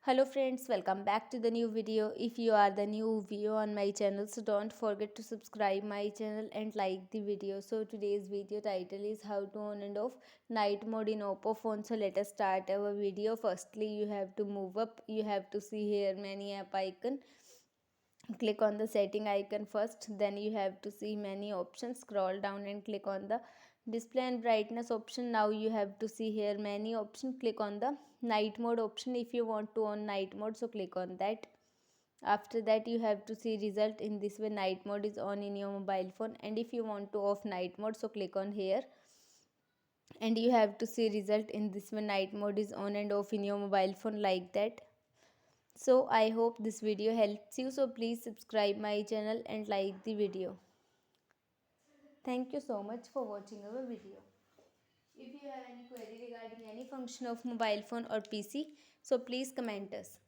Hello friends, welcome back to the new video. If you are the new viewer on my channel, so don't forget to subscribe my channel and like the video. So today's video title is how to on and off night mode in oppo phone. So let us start our video. Firstly, you have to move up. You have to see here many app icon. Click on the setting icon first, then you have to see many options. Scroll down and click on the display and brightness option. Now you have to see here many options. Click on the night mode option if you want to on night mode, so click on that. After that you have to see result. In this way night mode is on in your mobile phone, and if you want to off night mode, so click on here and you have to see result. In this way night mode is on and off in your mobile phone, like that. So I hope this video helps you, so please subscribe my channel and like the video. Thank you so much for watching our video. If you have any query regarding any function of mobile phone or PC, so please comment us.